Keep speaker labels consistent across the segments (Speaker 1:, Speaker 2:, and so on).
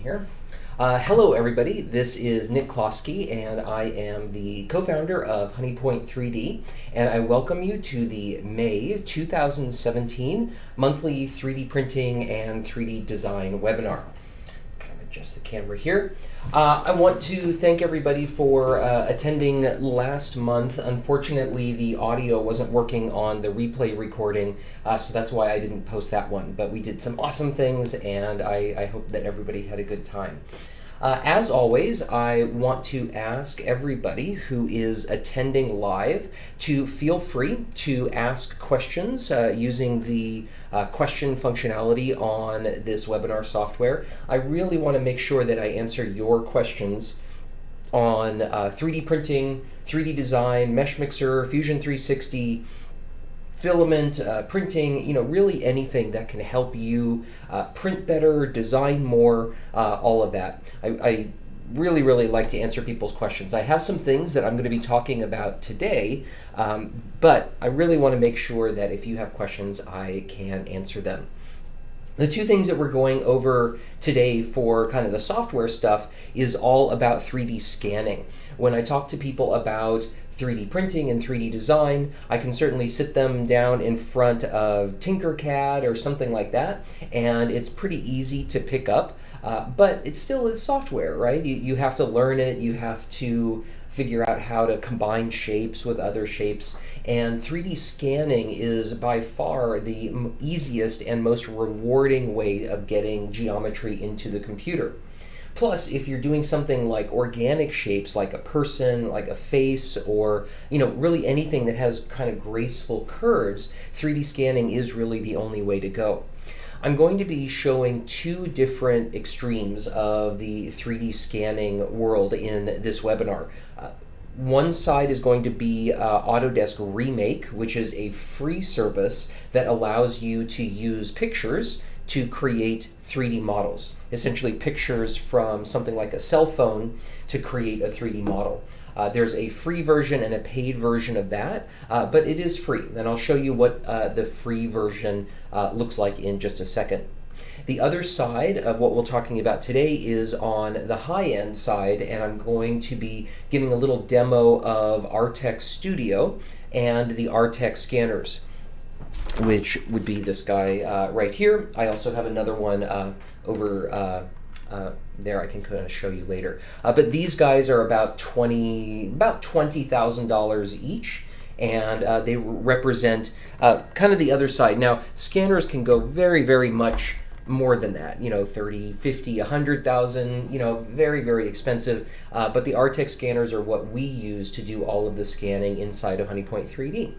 Speaker 1: here. Hello everybody, this is Nick Klosky and I am the co-founder of Honeypoint 3D, and I welcome you to the May 2017 monthly 3D printing and 3D design webinar. Kind of adjust the camera here. I want to thank everybody for attending last month. Unfortunately, the audio wasn't working on the replay recording, so that's why I didn't post that one. But we did some awesome things, and I hope that everybody had a good time. As always, I want to ask everybody who is attending live to feel free to ask questions using the question functionality on this webinar software. I really want to make sure that I answer your questions on 3D printing, 3D design, Meshmixer, Fusion 360, filament, printing, really anything that can help you print better, design more, all of that. I really like to answer people's questions. I have some things that I'm going to be talking about today, but I really want to make sure that if you have questions, I can answer them. The two things that we're going over today for kind of the software stuff is all about 3D scanning. When I talk to people about 3D printing and 3D design, I can certainly sit them down in front of Tinkercad or something like that, and it's pretty easy to pick up, but it still is software, right? You have to learn it, you have to figure out how to combine shapes with other shapes, and 3D scanning is by far the easiest and most rewarding way of getting geometry into the computer. Plus, if you're doing something like organic shapes, like a person, like a face, or really anything that has kind of graceful curves, 3D scanning is really the only way to go. I'm going to be showing two different extremes of the 3D scanning world in this webinar. One side is going to be Autodesk Remake, which is a free service that allows you to use pictures to create 3D models. Essentially pictures from something like a cell phone to create a 3D model. There's a free version and a paid version of that, but it is free. And I'll show you what the free version looks like in just a second. The other side of what we're talking about today is on the high-end side, and I'm going to be giving a little demo of Artec Studio and the Artec scanners, which would be this guy right here. I also have another one over there I can kind of show you later. But these guys are about $20,000 each, and they represent kind of the other side. Now, scanners can go very much more than that, 30, 50, 100,000, very expensive. But the Artec scanners are what we use to do all of the scanning inside of Honeypoint 3D.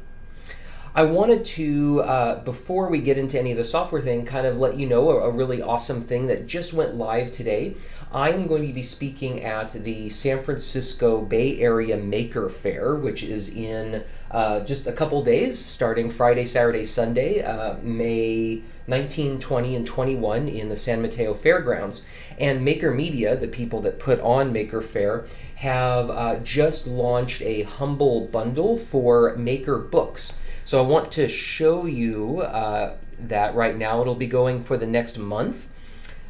Speaker 1: I wanted to, before we get into any of the software thing, kind of let you know a really awesome thing that just went live today. I am going to be speaking at the San Francisco Bay Area Maker Faire, which is in just a couple days, starting Friday, Saturday, Sunday, May 19, 20, and 21 in the San Mateo Fairgrounds. And Maker Media, the people that put on Maker Faire, have just launched a humble bundle for Maker books. So I want to show you that right now. It'll be going for the next month.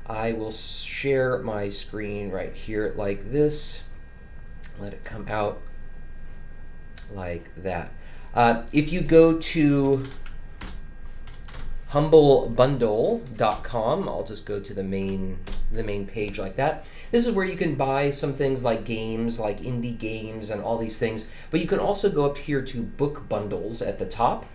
Speaker 1: I will share my screen right here like this. Let it come out like that. If you go to humblebundle.com, I'll just go to the main page like that. This is where you can buy some things like games, like indie games and all these things, but you can also go up here to book bundles at the top,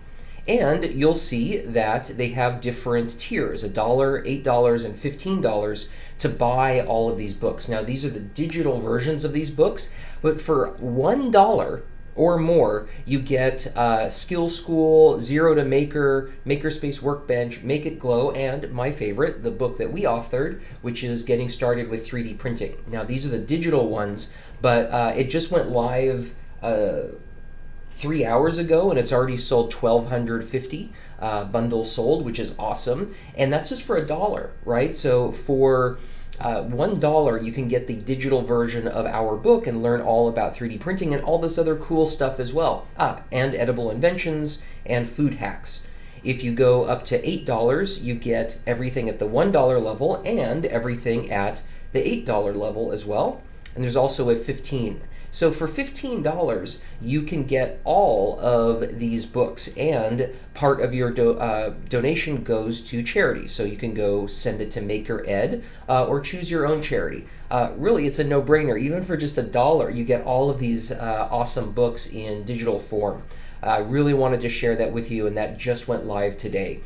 Speaker 1: and you'll see that they have different tiers, $1, $8, and $15 to buy all of these books. Now, these are the digital versions of these books, but for $1 or more, you get Skill School, Zero to Maker, Makerspace Workbench, Make It Glow, and my favorite, the book that we authored, which is Getting Started with 3D Printing. Now, these are the digital ones, but it just went live 3 hours ago, and it's already sold 1,250 bundles sold, which is awesome. And that's just for $1, right? So for $1, you can get the digital version of our book and learn all about 3D printing and all this other cool stuff as well. And edible inventions and food hacks. If you go up to $8, you get everything at the $1 level and everything at the $8 level as well, and there's also a $15. So for $15, you can get all of these books, and part of your donation goes to charity. So you can go send it to Maker Ed or choose your own charity. Really, it's a no-brainer. Even for just $1, you get all of these awesome books in digital form. I really wanted to share that with you, and that just went live today.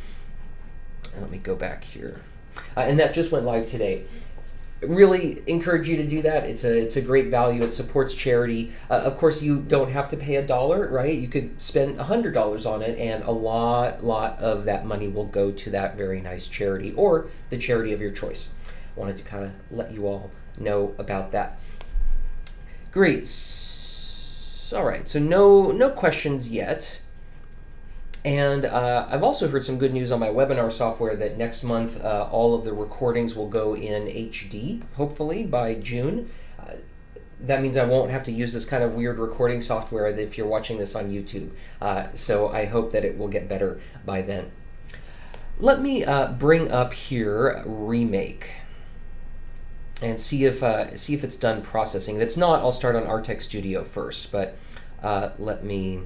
Speaker 1: And let me go back here. And that just went live today. Really encourage you to do that. It's a great value. It supports charity. Of course, you don't have to pay $1, right? You could spend $100 on it, and a lot of that money will go to that very nice charity or the charity of your choice. Wanted to kind of let you all know about that. Great. All right. So no questions yet. And I've also heard some good news on my webinar software that next month all of the recordings will go in HD, hopefully by June. That means I won't have to use this kind of weird recording software if you're watching this on YouTube. So I hope that it will get better by then. Let me bring up here Remake and see if it's done processing. If it's not, I'll start on Artec Studio first, but let me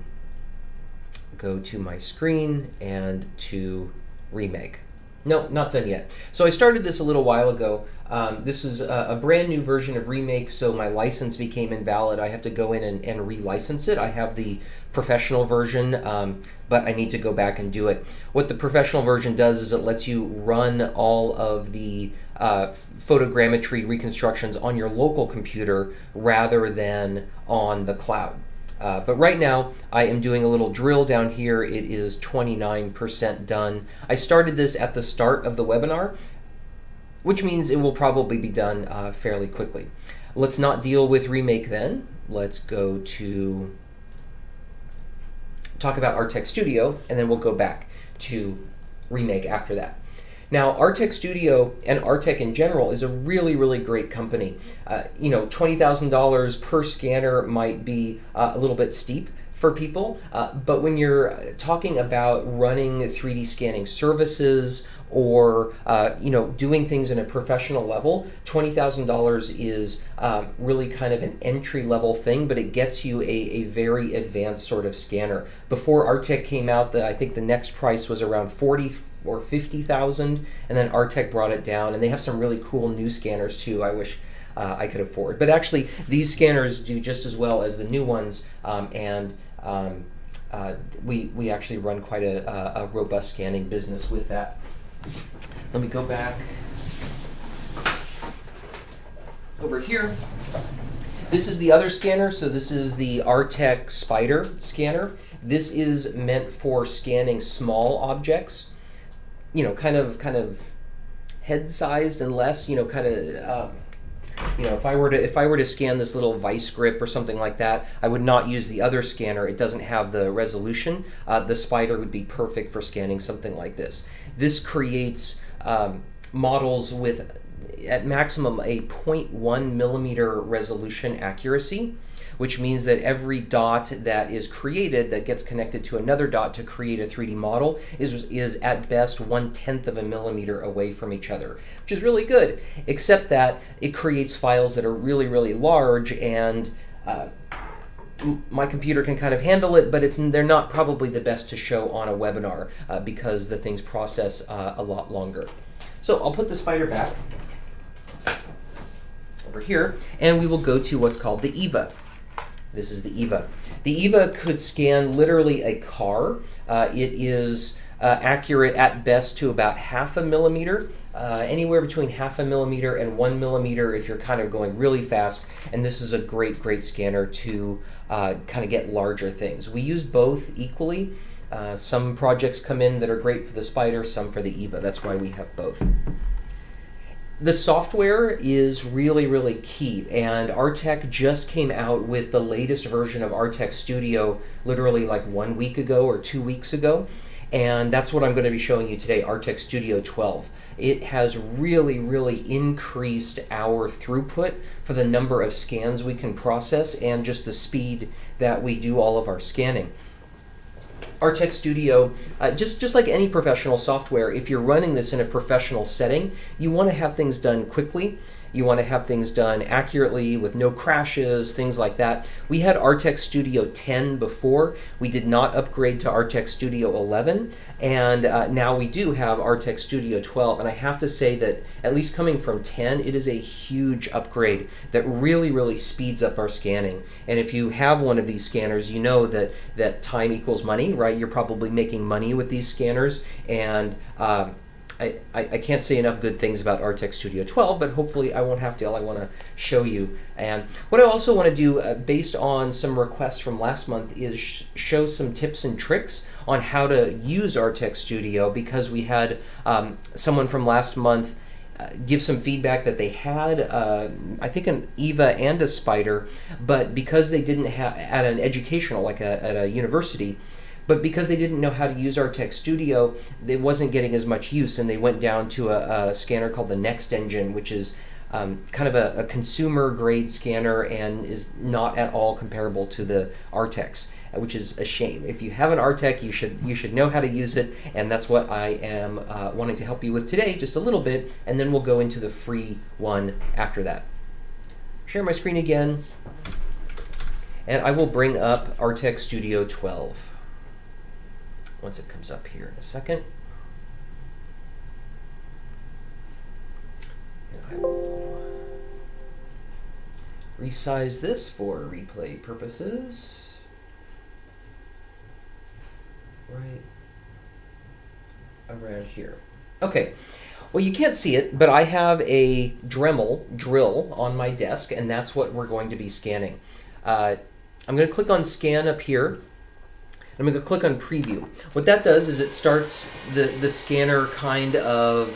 Speaker 1: go to my screen and to Remake. No, not done yet. So I started this a little while ago. This is a brand new version of Remake, so my license became invalid. I have to go in and relicense it. I have the professional version, but I need to go back and do it. What the professional version does is it lets you run all of the photogrammetry reconstructions on your local computer rather than on the cloud. But right now, I am doing a little drill down here. It is 29% done. I started this at the start of the webinar, which means it will probably be done fairly quickly. Let's not deal with Remake then. Let's go to talk about Artec Studio, and then we'll go back to Remake after that. Now, Artec Studio and Artec in general is a really great company. $20,000 per scanner might be a little bit steep for people, but when you're talking about running 3D scanning services or doing things in a professional level, $20,000 is really kind of an entry-level thing, but it gets you a very advanced sort of scanner. Before Artec came out, I think the next price was around 40 or 50,000, and then Artec brought it down, and they have some really cool new scanners too. I wish I could afford, but actually these scanners do just as well as the new ones, and we actually run quite a robust scanning business with that. Let me go back over here. This is the other scanner, so this is the Artec Spider scanner. This is meant for scanning small objects, kind of head-sized and less, if I were to scan this little vice grip or something like that, I would not use the other scanner. It doesn't have the resolution. The Spider would be perfect for scanning something like this. This creates models with, at maximum, a 0.1 millimeter resolution accuracy, which means that every dot that is created that gets connected to another dot to create a 3D model is at best 1/10 of a millimeter away from each other, which is really good, except that it creates files that are really large, and my computer can kind of handle it, but they're not probably the best to show on a webinar because the things process a lot longer. So I'll put the Spider back over here, and we will go to what's called the EVA. This is the EVA. The EVA could scan literally a car. It is accurate at best to about 0.5 millimeter, anywhere between 0.5 millimeter and 1 millimeter if you're kind of going really fast. And this is a great scanner to kind of get larger things. We use both equally. Some projects come in that are great for the Spider, some for the EVA. That's why we have both. The software is really key, and Artec just came out with the latest version of Artec Studio literally like 1 week ago or 2 weeks ago, and that's what I'm going to be showing you today, Artec Studio 12. It has really increased our throughput for the number of scans we can process and just the speed that we do all of our scanning. Artec Studio, just like any professional software, if you're running this in a professional setting, you want to have things done quickly, You want to have things done accurately with no crashes, things like that. We had Artec Studio 10 before. We did not upgrade to Artec Studio 11, and now we do have Artec Studio 12. And I have to say that, at least coming from 10, it is a huge upgrade that really, really speeds up our scanning. And if you have one of these scanners, you know that time equals money, right? You're probably making money with these scanners, and I can't say enough good things about Artec Studio 12, but hopefully I won't have to. I want to show you. And what I also want to do, based on some requests from last month, is show some tips and tricks on how to use Artec Studio, because we had someone from last month give some feedback that they had, I think, an EVA and a Spider, but because they didn't have at an educational, like at a university, but because they didn't know how to use Artec Studio, it wasn't getting as much use, and they went down to a scanner called the Next Engine, which is kind of a consumer grade scanner and is not at all comparable to the Artecs, which is a shame. If you have an Artec, you should know how to use it, and that's what I am wanting to help you with today, just a little bit, and then we'll go into the free one after that. Share my screen again, and I will bring up Artec Studio 12. Once it comes up here in a second. And I will resize this for replay purposes. Right around here. Okay. Well, you can't see it, but I have a Dremel drill on my desk, and that's what we're going to be scanning. I'm going to click on Scan up here. I'm going to click on Preview. What that does is it starts the scanner kind of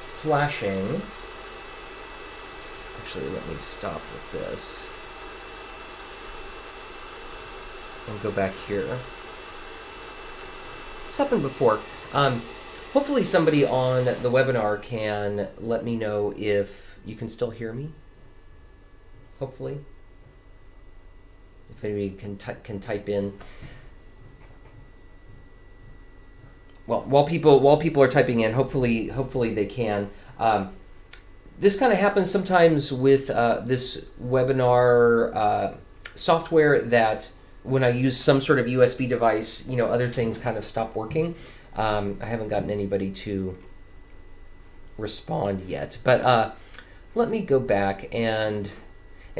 Speaker 1: flashing. Actually, let me stop with this and go back here. It's happened before. Hopefully somebody on the webinar can let me know if you can still hear me. Hopefully. If anybody can type in. Well, while people are typing in, hopefully they can. This kind of happens sometimes with this webinar software, that when I use some sort of USB device, other things kind of stop working. I haven't gotten anybody to respond yet, but let me go back and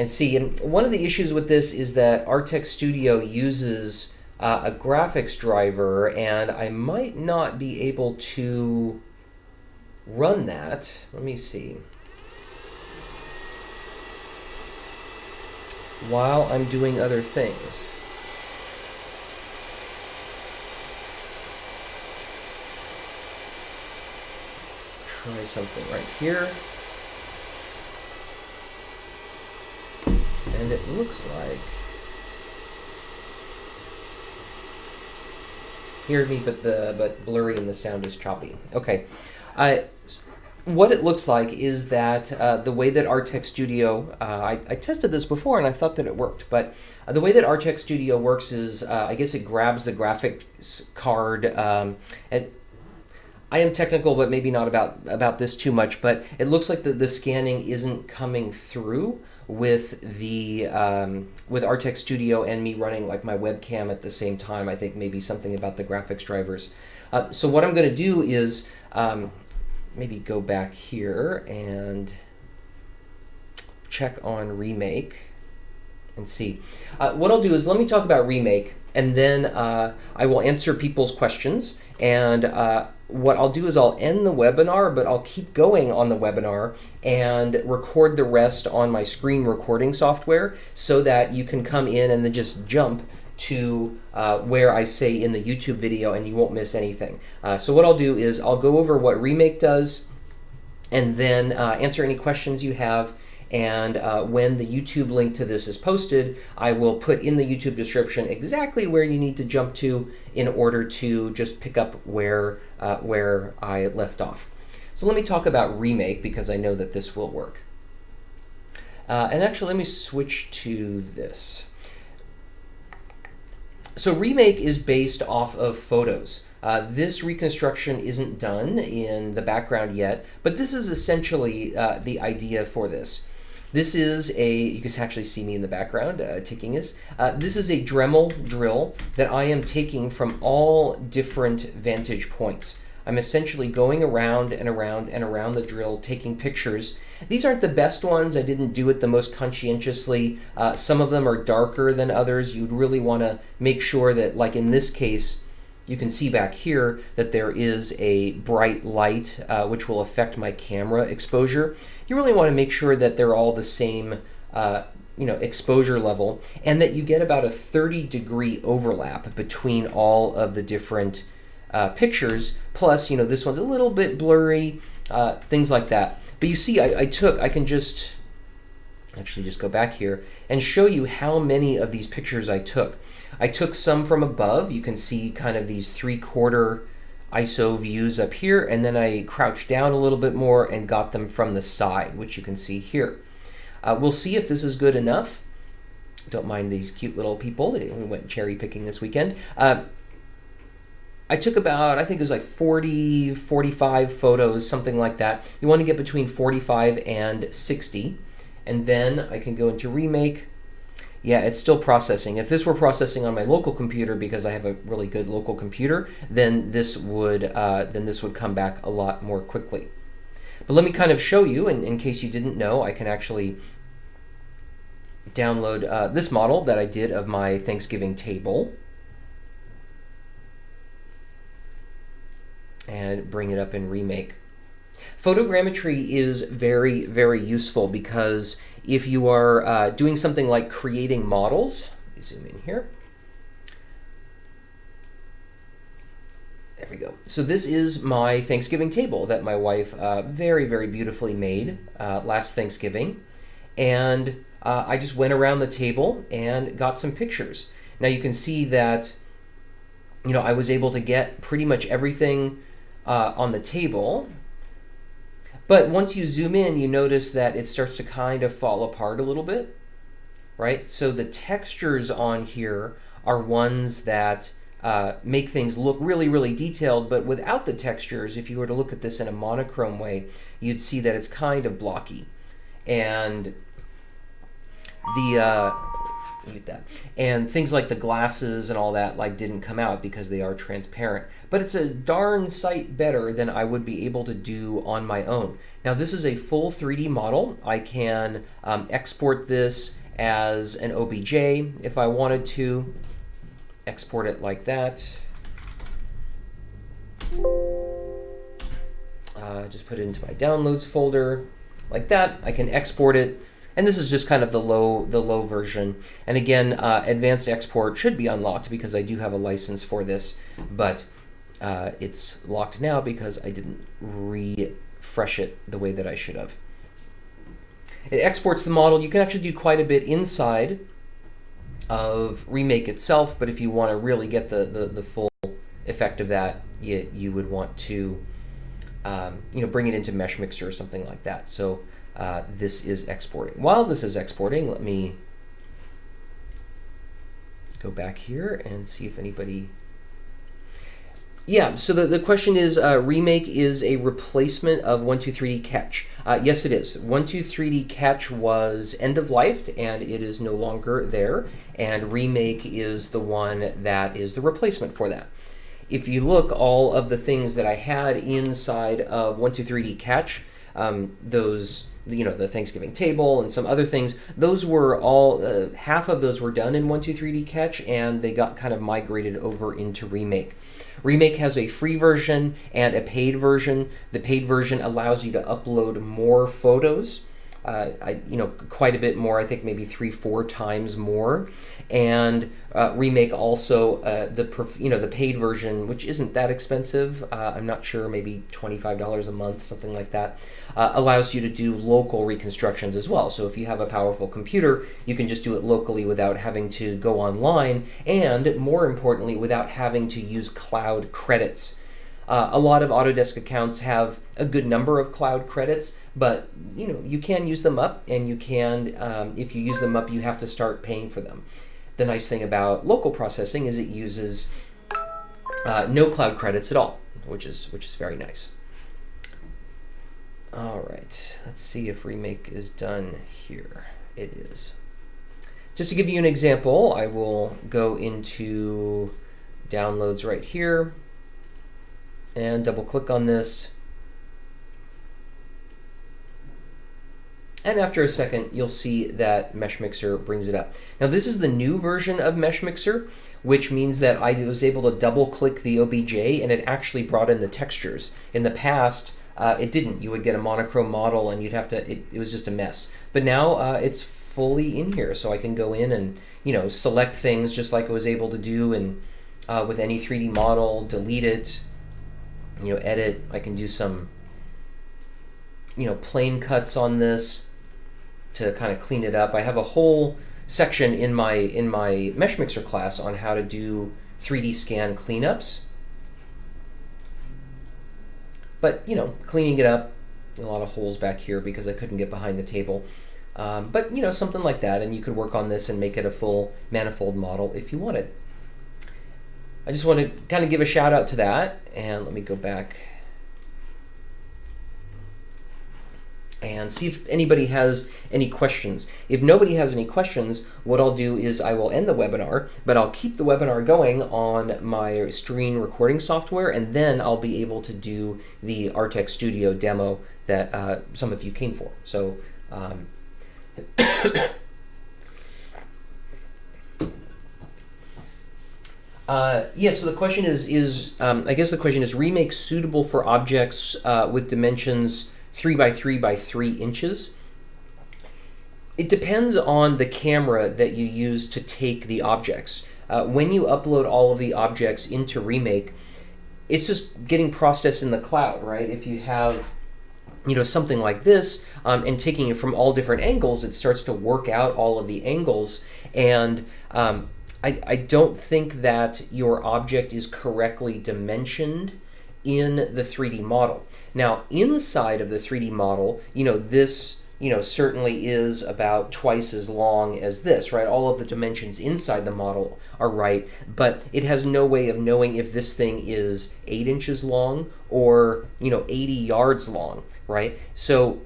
Speaker 1: see. And one of the issues with this is that Artec Studio uses a graphics driver, and I might not be able to run that. Let me see. While I'm doing other things. Try something right here. And it looks like, hear me, but blurry and the sound is choppy. Okay, what it looks like is that the way that Artec Studio, I tested this before and I thought that it worked, but the way that Artec Studio works is, I guess it grabs the graphics card. I am technical, but maybe not about this too much, but it looks like the scanning isn't coming through with the with Artec Studio and me running like my webcam at the same time. I think maybe something about the graphics drivers. So what I'm going to do is maybe go back here and check on Remake and see. What I'll do is let me talk about Remake, and then I will answer people's questions. And what I'll do is I'll end the webinar, but I'll keep going on the webinar and record the rest on my screen recording software, so that you can come in and then just jump to where I say in the YouTube video and you won't miss anything. So what I'll do is I'll go over what Remake does, and then answer any questions you have. And when the YouTube link to this is posted, I will put in the YouTube description exactly where you need to jump to in order to just pick up where I left off. So let me talk about Remake, because I know that this will work. And actually, let me switch to this. So Remake is based off of photos. This reconstruction isn't done in the background yet, but this is essentially the idea for this. This is you can actually see me in the background taking this. This is a Dremel drill that I am taking from all different vantage points. I'm essentially going around and around and around the drill, taking pictures. These aren't the best ones. I didn't do it the most conscientiously. Some of them are darker than others. You'd really want to make sure that, like in this case, you can see back here that there is a bright light, which will affect my camera exposure. You really want to make sure that they're all the same exposure level, and that you get about a 30-degree overlap between all of the different pictures. Plus, this one's a little bit blurry, things like that. But you see, I can just actually just go back here and show you how many of these pictures I took. I took some from above. You can see kind of these 3/4 ISO views up here, and then I crouched down a little bit more and got them from the side, which you can see here. We'll see if this is good enough. Don't mind these cute little people. We went cherry picking this weekend. I took about, I think it was like 40, 45 photos, something like that. You want to get between 45 and 60. And then I can go into Remake. Yeah, it's still processing. If this were processing on my local computer, because I have a really good local computer, then this would come back a lot more quickly. But let me kind of show you, and in case you didn't know, I can actually download this model that I did of my Thanksgiving table and bring it up in Remake. Photogrammetry is very, very useful because if you are doing something like creating models, let me zoom in here. There we go. So this is my Thanksgiving table that my wife very, very beautifully made last Thanksgiving. And I just went around the table and got some pictures. Now you can see that, I was able to get pretty much everything on the table. But once you zoom in, you notice that it starts to kind of fall apart a little bit, right? So the textures on here are ones that make things look really, really detailed, but without the textures, if you were to look at this in a monochrome way, you'd see that it's kind of blocky. And and things like the glasses and all that didn't come out because they are transparent. But it's a darn sight better than I would be able to do on my own. Now this is a full 3D model. I can export this as an OBJ if I wanted to. Export it like that. Just put it into my downloads folder like that. I can export it. And this is just kind of the low version. And again, advanced export should be unlocked because I do have a license for this, but it's locked now because I didn't refresh it the way that I should have. It exports the model. You can actually do quite a bit inside of Remake itself, but if you want to really get the full effect of that, you would want to bring it into Meshmixer or something like that. So this is exporting. While this is exporting, let me go back here and see if anybody... Yeah, so the question is, Remake is a replacement of 123D Catch. Yes, it is. 123D Catch was end-of-lifed, and it is no longer there, and Remake is the one that is the replacement for that. If you look, all of the things that I had inside of 123D Catch, those... the Thanksgiving table and some other things, those were all, half of those were done in 123D Catch, and they got kind of migrated over into Remake. Remake has a free version and a paid version. The paid version allows you to upload more photos, quite a bit more, I think maybe 3-4 times more. And Remake also, the paid version, which isn't that expensive, I'm not sure, maybe $25 a month, something like that, allows you to do local reconstructions as well. So if you have a powerful computer, you can just do it locally without having to go online, and more importantly, without having to use cloud credits. A lot of Autodesk accounts have a good number of cloud credits, but you can use them up, and you can, if you use them up, you have to start paying for them. The nice thing about local processing is it uses no cloud credits at all, which is very nice. All right, let's see if Remake is done here. It is. Just to give you an example, I will go into downloads right here and double click on this. And after a second, you'll see that Meshmixer brings it up. Now this is the new version of Meshmixer, which means that I was able to double click the OBJ and it actually brought in the textures. In the past, it didn't. You would get a monochrome model and you'd have to, it was just a mess. But now it's fully in here, so I can go in and, you know, select things just like I was able to do and with any 3D model, delete it, you know, edit. I can do some, you know, plane cuts on this to kind of clean it up. I have a whole section in my Meshmixer class on how to do 3D scan cleanups. But, you know, cleaning it up, a lot of holes back here because I couldn't get behind the table. But, you know, something like that, and you could work on this and make it a full manifold model if you wanted. I just want to kind of give a shout out to that, and let me go back and see if anybody has any questions. If nobody has any questions, what I'll do is I will end the webinar, but I'll keep the webinar going on my screen recording software, and then I'll be able to do the Artec Studio demo that some of you came for. So, yeah, so the question is I guess the question is, Remake suitable for objects with dimensions 3 by 3 by 3 inches? It depends on the camera that you use to take the objects. When you upload all of the objects into Remake, it's just getting processed in the cloud, right? If you have, you know, something like this and taking it from all different angles, it starts to work out all of the angles, and I don't think that your object is correctly dimensioned in the 3D model. Now, inside of the 3D model, you know, this, you know, certainly is about twice as long as this, right? All of the dimensions inside the model are right, but it has no way of knowing if this thing is 8 inches long or, you know, 80 yards long, right? So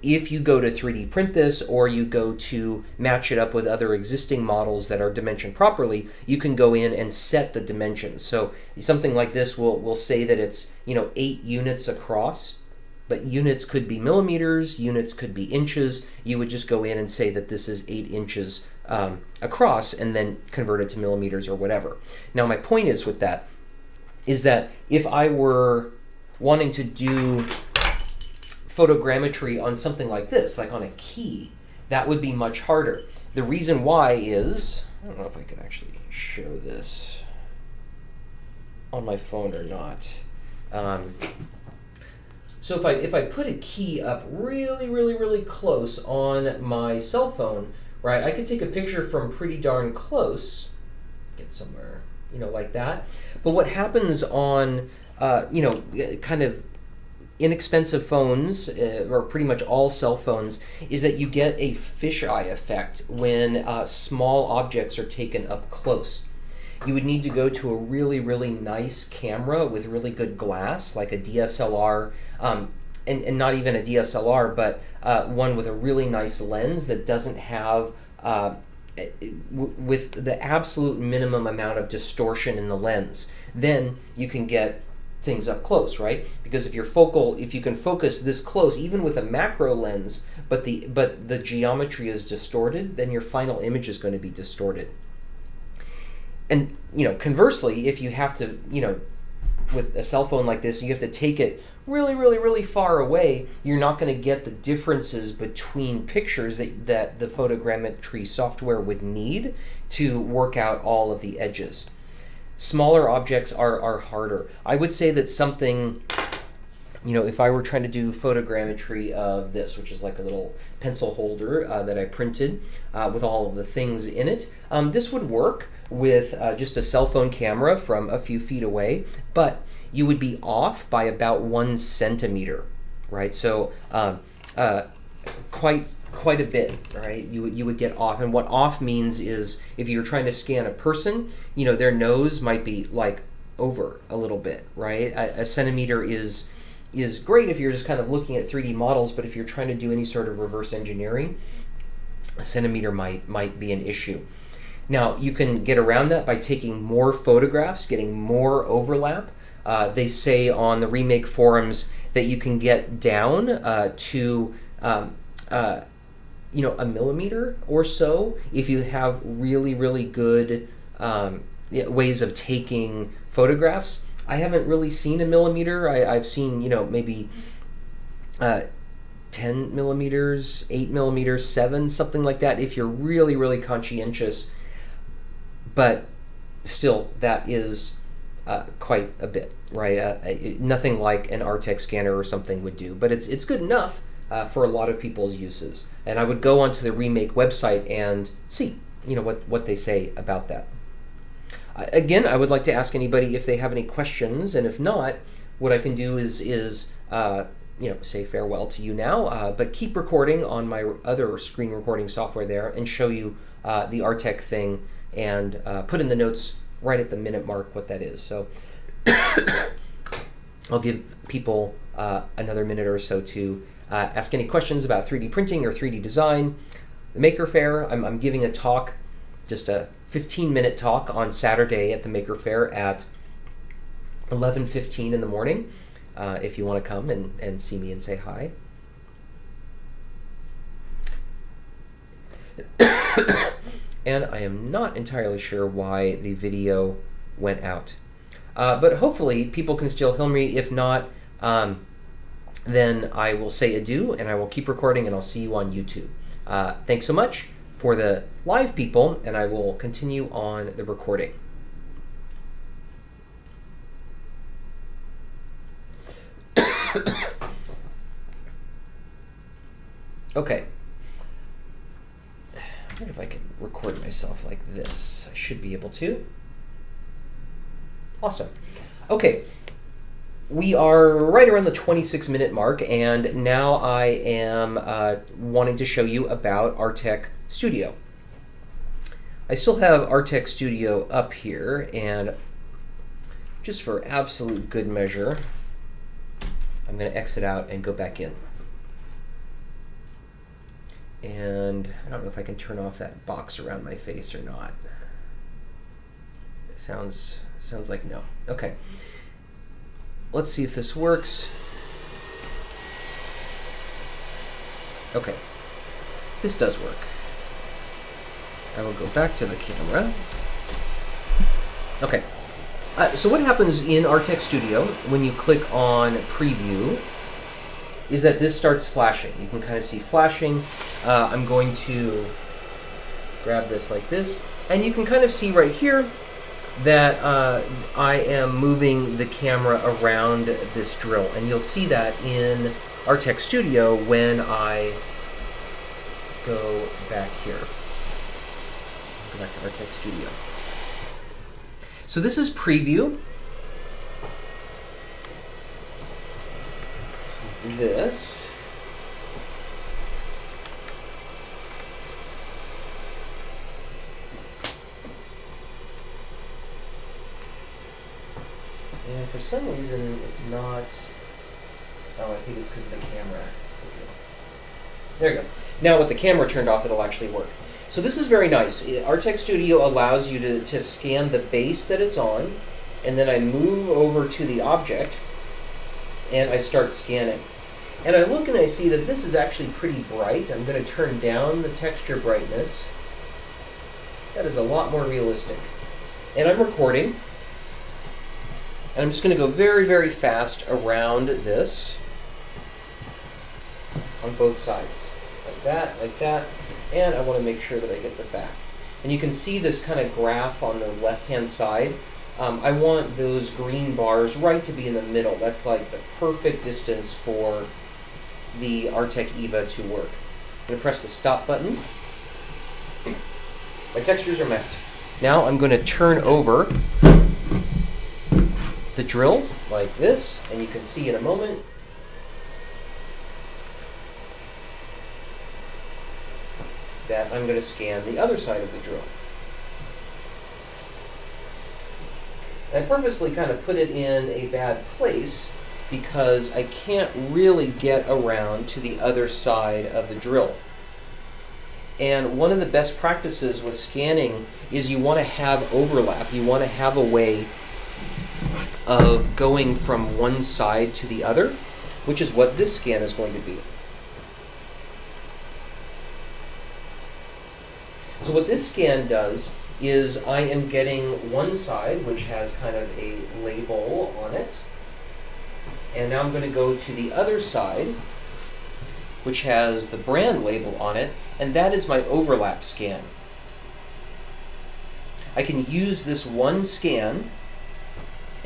Speaker 1: if you go to 3D print this, or you go to match it up with other existing models that are dimensioned properly, you can go in and set the dimensions. So something like this will say that it's, you know, 8 units across, but units could be millimeters, units could be inches. You would just go in and say that this is 8 inches across, and then convert it to millimeters or whatever. Now my point is with that, is that if I were wanting to do photogrammetry on something like this, like on a key, that would be much harder. The reason why is, I don't know if I can actually show this on my phone or not. So if I put a key up really close on my cell phone, right, I could take a picture from pretty darn close, get somewhere, you know, like that. But what happens on, you know, kind of inexpensive phones, or pretty much all cell phones, is that you get a fisheye effect when small objects are taken up close. You would need to go to a really nice camera with really good glass, like a DSLR, and not even a DSLR, but one with a really nice lens that doesn't have, with the absolute minimum amount of distortion in the lens. Then you can get things up close, right? Because if you can focus this close, even with a macro lens, but the geometry is distorted, then your final image is going to be distorted. And, you know, conversely, if you have to, you know, with a cell phone like this, you have to take it really far away, you're not going to get the differences between pictures that the photogrammetry software would need to work out all of the edges. Smaller objects are harder. I would say that something, you know, if I were trying to do photogrammetry of this, which is like a little pencil holder that I printed with all of the things in it, this would work with just a cell phone camera from a few feet away, but you would be off by about 1 centimeter, right? So quite a bit, right? You would get off, and what off means is if you're trying to scan a person, you know, their nose might be like over a little bit, right? A centimeter is great if you're just kind of looking at 3D models, but if you're trying to do any sort of reverse engineering, a centimeter might be an issue. Now, you can get around that by taking more photographs, getting more overlap. They say on the Remake forums that you can get down to a millimeter or so if you have really, really good ways of taking photographs. I haven't really seen a millimeter. I've seen, maybe 10 millimeters, 8 millimeters, 7, something like that, if you're really, really conscientious. But still, that is quite a bit, right? Nothing like an Artec scanner or something would do, but it's good enough for a lot of people's uses. And I would go onto the Remake website and see, what they say about that. Again, I would like to ask anybody if they have any questions, and if not, what I can do is say farewell to you now, but keep recording on my other screen recording software there and show you the Artec thing and put in the notes right at the minute mark what that is. So I'll give people another minute or so to ask any questions about 3D printing or 3D design. The Maker Faire, I'm giving a talk, just a 15-minute talk on Saturday at the Maker Faire at 11:15 in the morning, if you want to come and see me and say hi. And I am not entirely sure why the video went out. But hopefully people can still hear me. If not, then I will say adieu and I will keep recording and I'll see you on YouTube. Thanks so much for the live people, and I will continue on the recording. Okay. I wonder if I can record myself like this. I should be able to. Awesome. Okay. We are right around the 26-minute mark, and now I am wanting to show you about Artec Studio. I still have Artec Studio up here, and just for absolute good measure, I'm going to exit out and go back in. And I don't know if I can turn off that box around my face or not. It sounds like no. Okay. Let's see if this works. Okay. This does work. I will go back to the camera. Okay. So what happens in Artec Studio when you click on Preview is that this starts flashing. You can kind of see flashing. I'm going to grab this like this, and you can kind of see right here that I am moving the camera around this drill, and you'll see that in Artec Studio when I go back here. Go back to Artec Studio. So this is Preview. This. And for some reason it's not. Oh, I think it's because of the camera. There you go. Now with the camera turned off, it'll actually work. So this is very nice. Artec Studio allows you to scan the base that it's on, and then I move over to the object and I start scanning. And I look and I see that this is actually pretty bright. I'm going to turn down the texture brightness. That is a lot more realistic. And I'm recording. And I'm just going to go very, very fast around this on both sides. Like that. And I want to make sure that I get the back. And you can see this kind of graph on the left-hand side. I want those green bars right to be in the middle. That's like the perfect distance for the Artec EVA to work. I'm going to press the stop button. My textures are mapped. Now I'm going to turn over the drill like this, and you can see in a moment that I'm going to scan the other side of the drill. And I purposely kind of put it in a bad place because I can't really get around to the other side of the drill. And one of the best practices with scanning is you want to have overlap. You want to have a way of going from one side to the other, which is what this scan is going to be. So what this scan does is I am getting one side, which has kind of a label on it, and now I'm going to go to the other side, which has the brand label on it, and that is my overlap scan. I can use this one scan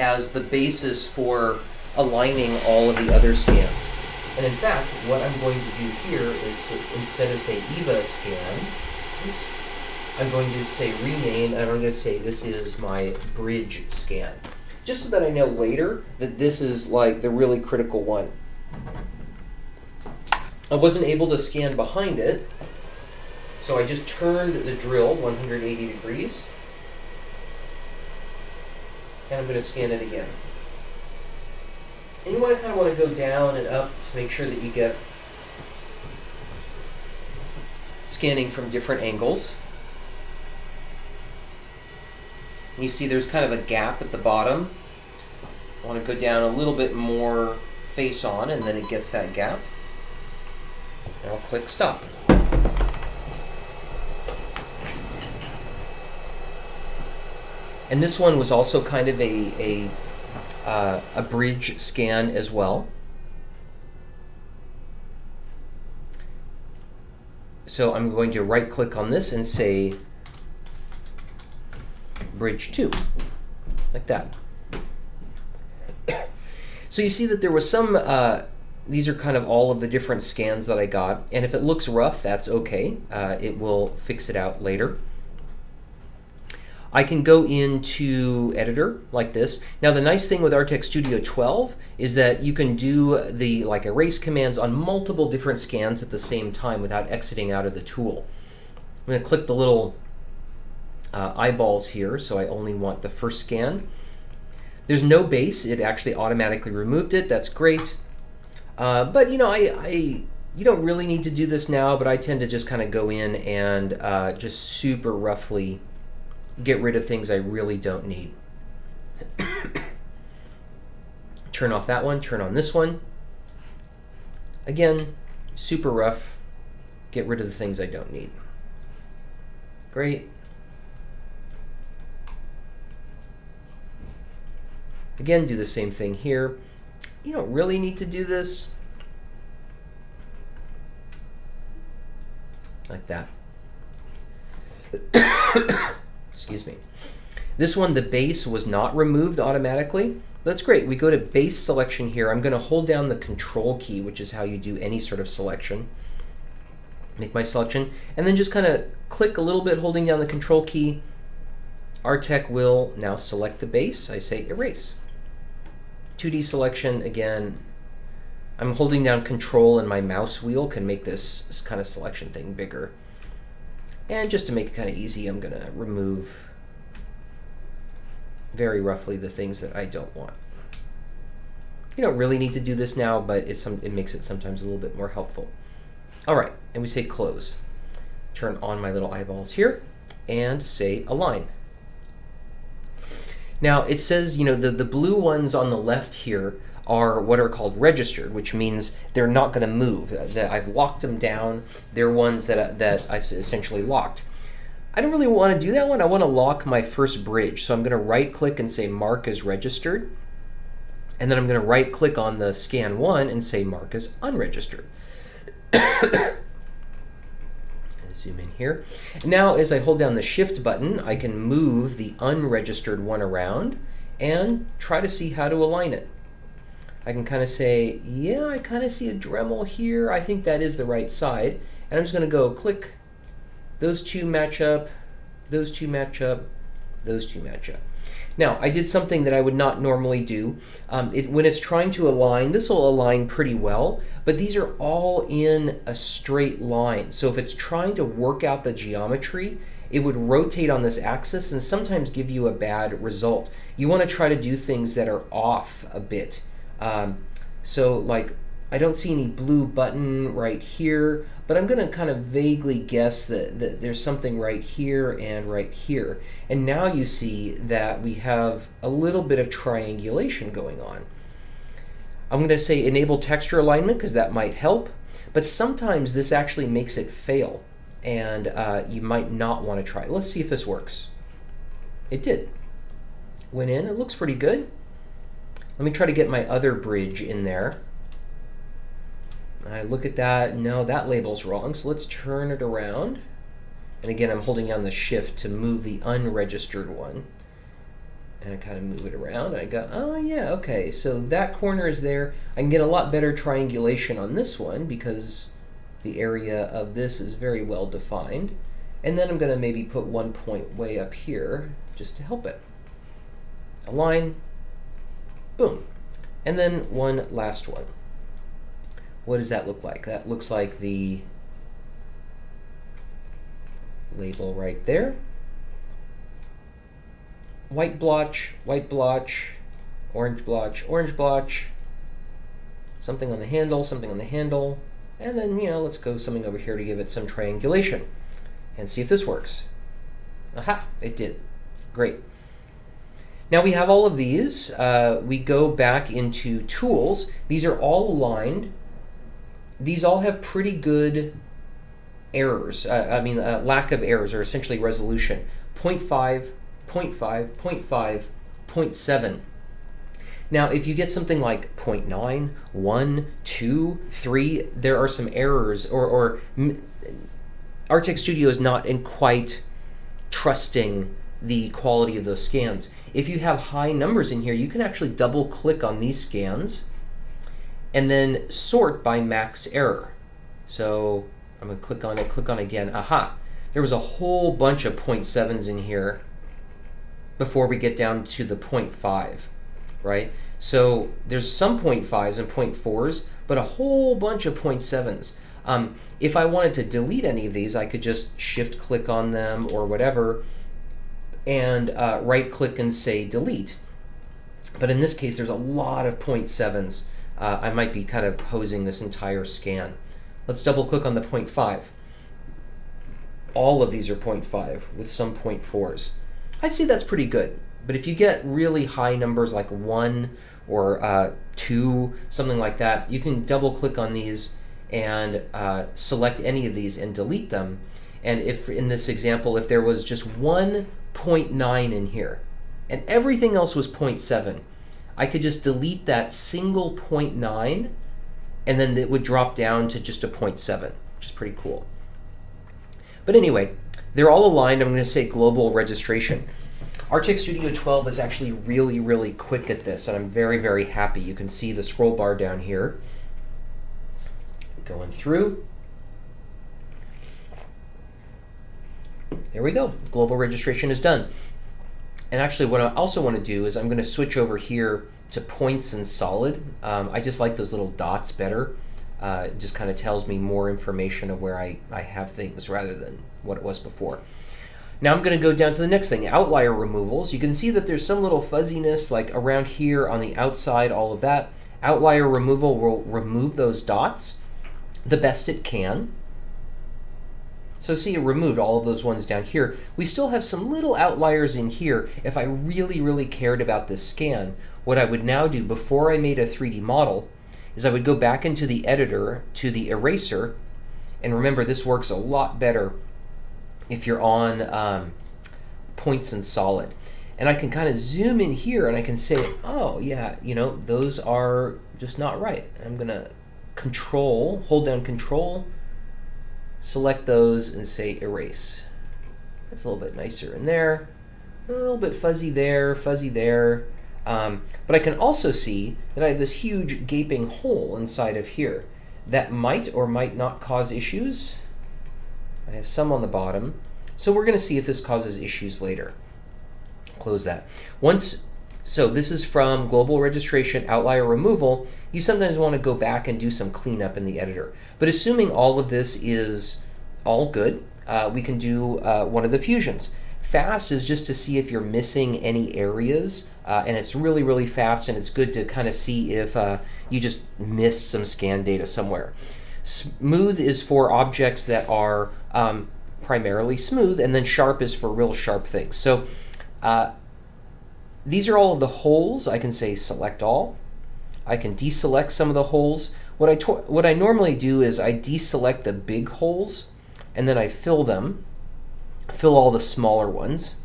Speaker 1: as the basis for aligning all of the other scans. And in fact, what I'm going to do here is, instead of say EVA scan, I'm going to say rename, and I'm going to say this is my bridge scan. Just so that I know later that this is like the really critical one. I wasn't able to scan behind it, so I just turned the drill 180 degrees, and I'm going to scan it again. And you kind of want to go down and up to make sure that you get scanning from different angles. And you see there's kind of a gap at the bottom. I want to go down a little bit more face on, and then it gets that gap. And I'll click stop. And this one was also kind of a bridge scan as well. So I'm going to right click on this and say bridge 2, like that. So you see that there was some, these are kind of all of the different scans that I got, and if it looks rough, that's okay. It will fix it out later. I can go into editor like this. Now the nice thing with Artec Studio 12 is that you can do the erase commands on multiple different scans at the same time without exiting out of the tool. I'm going to click the little eyeballs here, so I only want the first scan. There's no base. It actually automatically removed it. That's great. But you know, you don't really need to do this now, but I tend to just kind of go in and just super roughly get rid of things I really don't need. Turn off that one, turn on this one. Again, super rough, get rid of the things I don't need. Great. Again, do the same thing here. You don't really need to do this. Like that. Excuse me. This one, the base was not removed automatically. That's great. We go to base selection here. I'm going to hold down the control key, which is how you do any sort of selection. Make my selection, and then just kind of click a little bit holding down the control key. Artec will now select the base. I say erase. 2D selection, again, I'm holding down control and my mouse wheel can make this kind of selection thing bigger. And just to make it kind of easy, I'm going to remove very roughly the things that I don't want. You don't really need to do this now, but it makes it sometimes a little bit more helpful. All right, and we say close. Turn on my little eyeballs here and say align. Now it says, you know, the blue ones on the left here are what are called registered, which means they're not going to move. I've locked them down. They're ones that I've essentially locked. I don't really want to do that one. I want to lock my first bridge. So I'm going to right click and say mark as registered. And then I'm going to right click on the scan one and say mark as unregistered. Zoom in here. Now as I hold down the shift button, I can move the unregistered one around and try to see how to align it. I can kind of say, yeah, I kind of see a Dremel here. I think that is the right side. And I'm just going to go click. Those two match up. Those two match up. Those two match up. Now, I did something that I would not normally do. When it's trying to align, this will align pretty well, but these are all in a straight line. So if it's trying to work out the geometry it would rotate on this axis and sometimes give you a bad result. You want to try to do things that are off a bit. So like, I don't see any blue button right here, but I'm going to kind of vaguely guess that there's something right here and right here. And now you see that we have a little bit of triangulation going on. I'm going to say enable texture alignment because that might help, but sometimes this actually makes it fail, and you might not want to try it. Let's see if this works. It did. Went in, it looks pretty good. Let me try to get my other bridge in there. I look at that, no, that label's wrong, so let's turn it around. And again, I'm holding down the shift to move the unregistered one. And I kind of move it around, and I go, oh yeah, okay, so that corner is there. I can get a lot better triangulation on this one because the area of this is very well defined. And then I'm going to maybe put one point way up here just to help it. Align, boom. And then one last one. What does that look like? That looks like the label right there. White blotch, orange blotch, orange blotch, something on the handle, something on the handle, and then, let's go something over here to give it some triangulation and see if this works. Aha, it did. Great. Now we have all of these. We go back into tools. These are all aligned. These all have pretty good errors. Lack of errors, or essentially resolution. 0.5, 0.5, 0.5, 0.7. Now, if you get something like 0.9, 1, 2, 3, there are some errors, or Artec Studio is not in quite trusting the quality of those scans. If you have high numbers in here, you can actually double click on these scans and then sort by max error. So I'm going to click on it again. Aha, there was a whole bunch of 0.7s in here before we get down to the 0.5, right? So there's some 0.5s and 0.4s, but a whole bunch of 0.7s. If I wanted to delete any of these, I could just shift click on them or whatever and right click and say delete. But in this case, there's a lot of 0.7s. I might be kind of posing this entire scan. Let's double click on the 0.5. All of these are 0.5 with some 0.4s. I'd say that's pretty good. But if you get really high numbers like 1 or 2, something like that, you can double click on these and select any of these and delete them. And if in this example, if there was just one 0.9 in here and everything else was 0.7, I could just delete that single 0.9 and then it would drop down to just a 0.7, which is pretty cool. But anyway, they're all aligned. I'm going to say global registration. Artec Studio 12 is actually really, really quick at this, and I'm very, very happy. You can see the scroll bar down here. Going through. There we go. Global registration is done. And actually, what I also want to do is I'm going to switch over here to points and solid. I just like those little dots better. It just kind of tells me more information of where I have things rather than what it was before. Now I'm going to go down to the next thing, outlier removals. You can see that there's some little fuzziness like around here on the outside, all of that. Outlier removal will remove those dots the best it can. So see, it removed all of those ones down here. We still have some little outliers in here. If I really, really cared about this scan, what I would now do before I made a 3D model is I would go back into the editor to the eraser. And remember, this works a lot better if you're on points and solid. And I can kind of zoom in here and I can say, oh yeah, those are just not right. I'm gonna hold down Control, select those and say erase. That's a little bit nicer in there. A little bit fuzzy there, fuzzy there. But I can also see that I have this huge gaping hole inside of here. That might or might not cause issues. I have some on the bottom. So we're going to see if this causes issues later. Close that. So this is from global registration, outlier removal. You sometimes want to go back and do some cleanup in the editor. But assuming all of this is all good, we can do one of the fusions. Fast is just to see if you're missing any areas, and it's really, really fast, and it's good to kind of see if you just missed some scan data somewhere. Smooth is for objects that are primarily smooth, and then sharp is for real sharp things. So these are all of the holes. I can say select all. I can deselect some of the holes. What I normally do is I deselect the big holes, and then I fill them, fill all the smaller ones,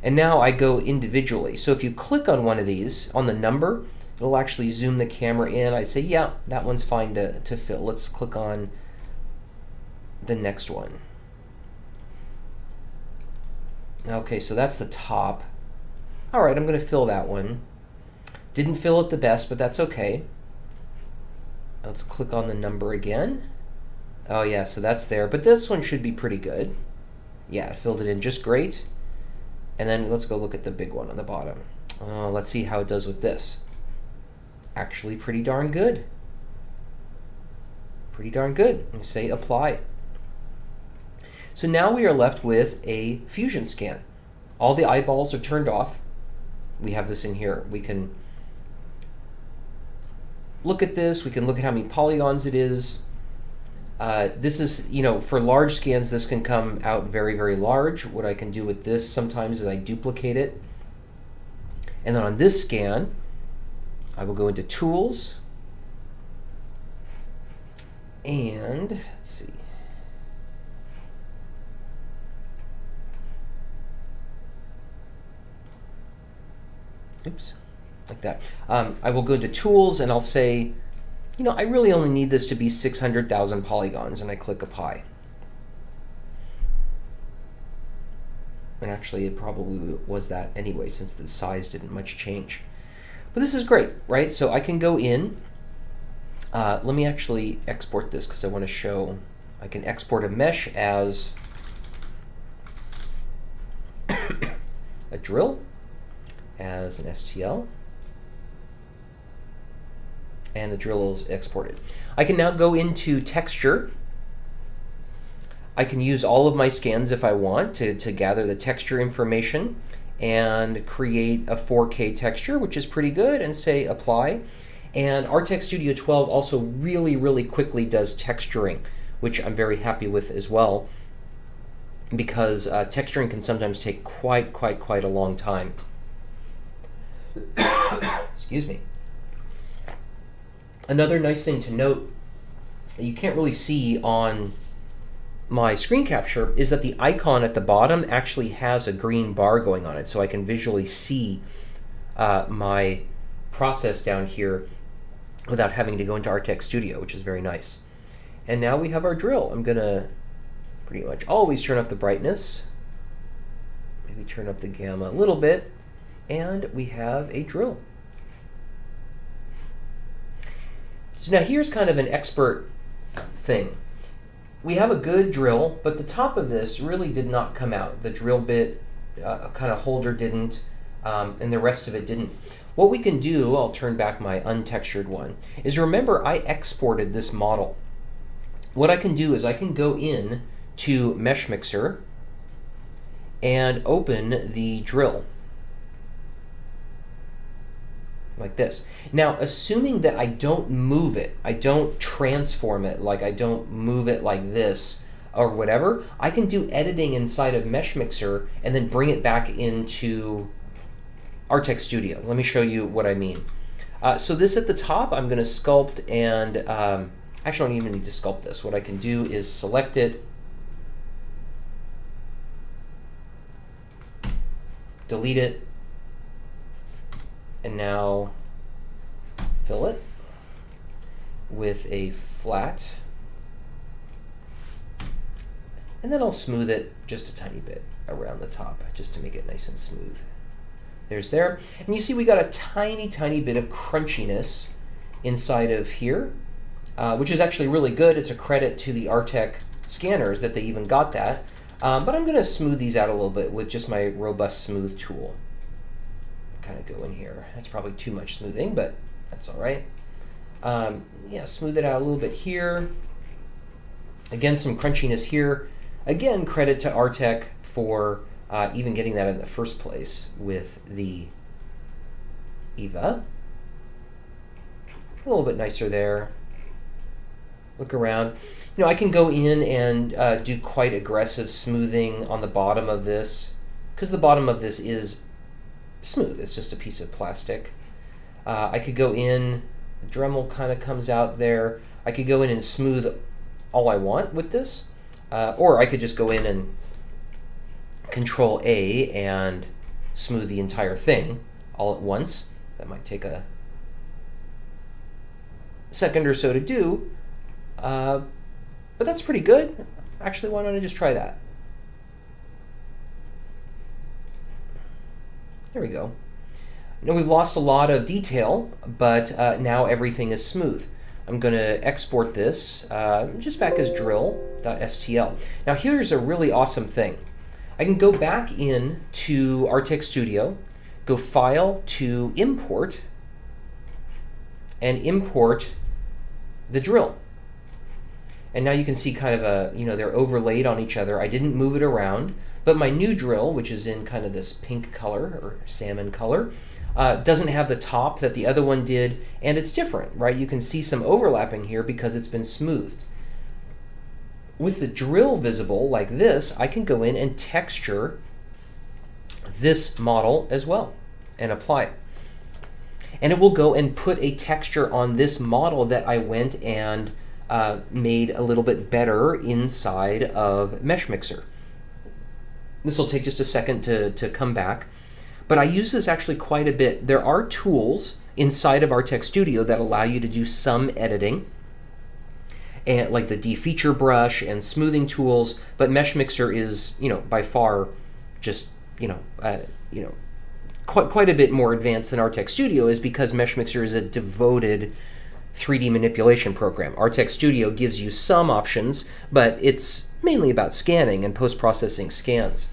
Speaker 1: and now I go individually. So if you click on one of these, on the number, it'll actually zoom the camera in. I say, yeah, that one's fine to fill. Let's click on the next one. Okay, so that's the top. All right, I'm going to fill that one. Didn't fill it the best, but that's okay. Let's click on the number again. Oh yeah, so that's there, but this one should be pretty good. Yeah, it filled it in just great. And then let's go look at the big one on the bottom. Let's see how it does with this. Actually pretty darn good. Pretty darn good. And say apply. So now we are left with a fusion scan. All the eyeballs are turned off. We have this in here. We can look at this. We can look at how many polygons it is. This is, for large scans, this can come out very, very large. What I can do with this sometimes is I duplicate it. And then on this scan, I will go into Tools. And let's see. Oops, like that. I will go into Tools and I'll say, I really only need this to be 600,000 polygons, and I click Apply. And actually, it probably was that anyway, since the size didn't much change. But this is great, right? So I can go in. Let me actually export this because I want to show. I can export a mesh as a drill, as an STL. And the drill is exported. I can now go into texture. I can use all of my scans if I want to gather the texture information and create a 4K texture, which is pretty good, and say apply. And Artec Studio 12 also really, really quickly does texturing, which I'm very happy with as well, because texturing can sometimes take quite a long time. Excuse me. Another nice thing to note that you can't really see on my screen capture is that the icon at the bottom actually has a green bar going on it, so I can visually see my process down here without having to go into Artec Studio, which is very nice. And now we have our drill. I'm going to pretty much always turn up the brightness, maybe turn up the gamma a little bit, and we have a drill. So now here's kind of an expert thing. We have a good drill, but the top of this really did not come out. The drill bit kind of holder didn't, and the rest of it didn't. What we can do, I'll turn back my untextured one, is remember I exported this model. What I can do is I can go in to Meshmixer and open the drill. Like this. Now, assuming that I don't move it, I don't transform it, like I don't move it like this or whatever, I can do editing inside of Meshmixer and then bring it back into Artec Studio. Let me show you what I mean. So this at the top, I'm going to sculpt, and actually I don't even need to sculpt this. What I can do is select it, delete it, and now fill it with a flat, and then I'll smooth it just a tiny bit around the top just to make it nice and smooth. There's there. And you see we got a tiny bit of crunchiness inside of here, which is actually really good. It's a credit to the Artec scanners that they even got that. But I'm going to smooth these out a little bit with just my robust smooth tool. Kind of go in here. That's probably too much smoothing, but that's all right. Yeah, smooth it out a little bit here. Again, some crunchiness here. Again, credit to Artec for even getting that in the first place with the EVA. A little bit nicer there. Look around. You know, I can go in and do quite aggressive smoothing on the bottom of this, because the bottom of this is smooth. It's just a piece of plastic. I could go in, the Dremel kind of comes out there. I could go in and smooth all I want with this, or I could just go in and Control A and smooth the entire thing all at once. That might take a second or so to do, but that's pretty good. Actually, why don't I just try that? There we go. Now we've lost a lot of detail, but now everything is smooth. I'm going to export this just back as drill.stl. Now here's a really awesome thing. I can go back in to Artec Studio, go File to Import, and import the drill. And now you can see kind of a, they're overlaid on each other. I didn't move it around, but my new drill, which is in kind of this pink color or salmon color, doesn't have the top that the other one did, and it's different, right? You can see some overlapping here because it's been smoothed. With the drill visible like this, I can go in and texture this model as well and apply it. And it will go and put a texture on this model that I went and made a little bit better inside of Meshmixer. This will take just a second to come back, but I use this actually quite a bit. There are tools inside of Artec Studio that allow you to do some editing, and like the defeature brush and smoothing tools, but Meshmixer is, by far just, quite a bit more advanced than Artec Studio is, because Meshmixer is a devoted 3D manipulation program. Artec Studio gives you some options, but it's mainly about scanning and post-processing scans.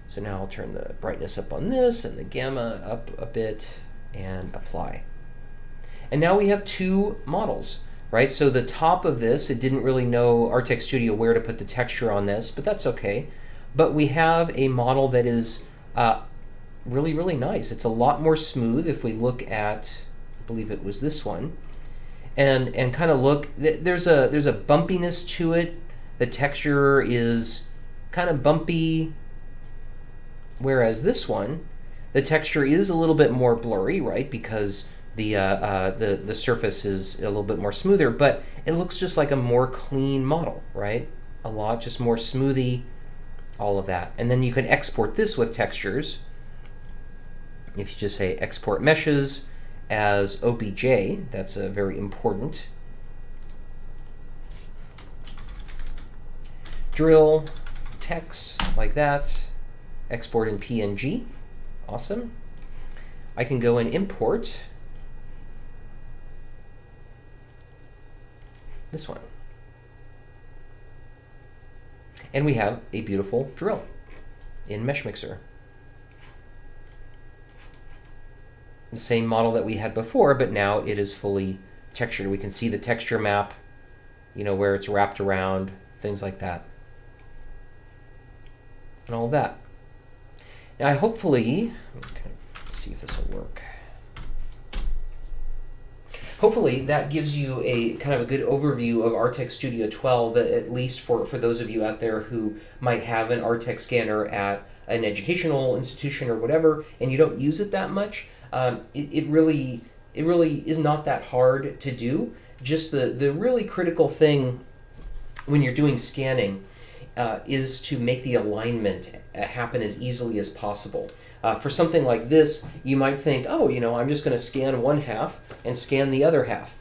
Speaker 1: So now I'll turn the brightness up on this and the gamma up a bit and apply. And now we have two models, right? So the top of this, it didn't really know Artec Studio where to put the texture on this, but that's okay. But we have a model that is really, really nice. It's a lot more smooth if we look at, I believe it was this one, and kind of look, there's a bumpiness to it. The texture is kind of bumpy, whereas this one, the texture is a little bit more blurry, right? Because the surface is a little bit more smoother, but it looks just like a more clean model, right? A lot just more smoothie, all of that. And then you can export this with textures. If you just say export meshes as OBJ, that's a very important. Drill, text, like that. Export in PNG, awesome. I can go and import this one. And we have a beautiful drill in Meshmixer. The same model that we had before, but now it is fully textured. We can see the texture map, where it's wrapped around, things like that. And all of that. Now, hopefully, let's see if this will work. Hopefully, that gives you a kind of a good overview of Artec Studio 12, at least for those of you out there who might have an Artec scanner at an educational institution or whatever, and you don't use it that much. It really is not that hard to do. Just the really critical thing when you're doing scanning is to make the alignment happen as easily as possible. For something like this, you might think, oh, I'm just going to scan one half and scan the other half.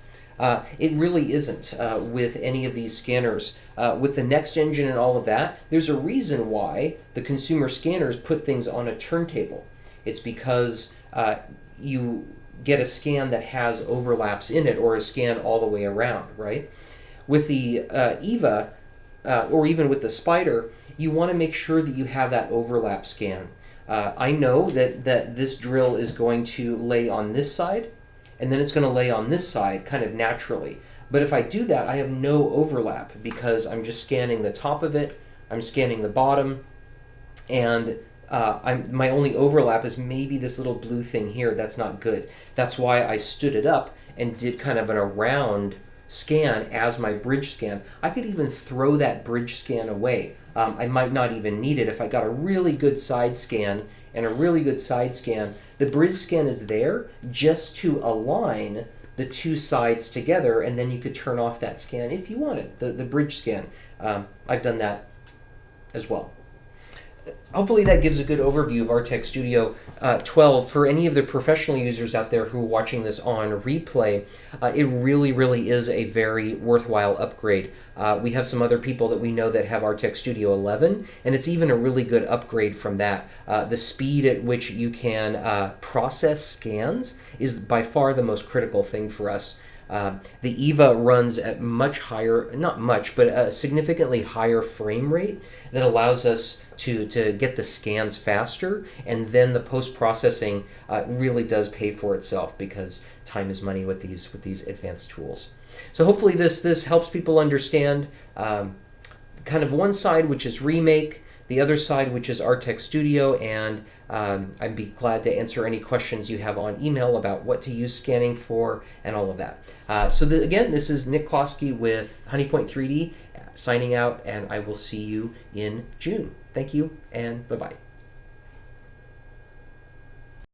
Speaker 1: It really isn't with any of these scanners. With the Next Engine and all of that, there's a reason why the consumer scanners put things on a turntable. It's because you get a scan that has overlaps in it, or a scan all the way around, right? With the EVA, or even with the Spider, you want to make sure that you have that overlap scan. I know that this drill is going to lay on this side, and then it's going to lay on this side kind of naturally. But if I do that, I have no overlap because I'm just scanning the top of it I'm scanning the bottom, and my only overlap is maybe this little blue thing here. That's not good. That's why I stood it up and did kind of an around scan as my bridge scan. I could even throw that bridge scan away. I might not even need it if I got a really good side scan and a really good side scan. The bridge scan is there just to align the two sides together, and then you could turn off that scan if you wanted, the bridge scan. I've done that as well. Hopefully that gives a good overview of Artec Studio 12. For any of the professional users out there who are watching this on replay, it really is a very worthwhile upgrade. We have some other people that we know that have Artec Studio 11, and it's even a really good upgrade from that. The speed at which you can process scans is by far the most critical thing for us. The EVA runs at much higher, not much, but a significantly higher frame rate that allows us to get the scans faster, and then the post-processing really does pay for itself because time is money with these advanced tools. So hopefully this helps people understand kind of one side, which is Remake, the other side, which is Artec Studio, and I'd be glad to answer any questions you have on email about what to use scanning for and all of that. Again, this is Nick Kloski with Honeypoint 3D signing out, and I will see you in June. Thank you, and bye-bye.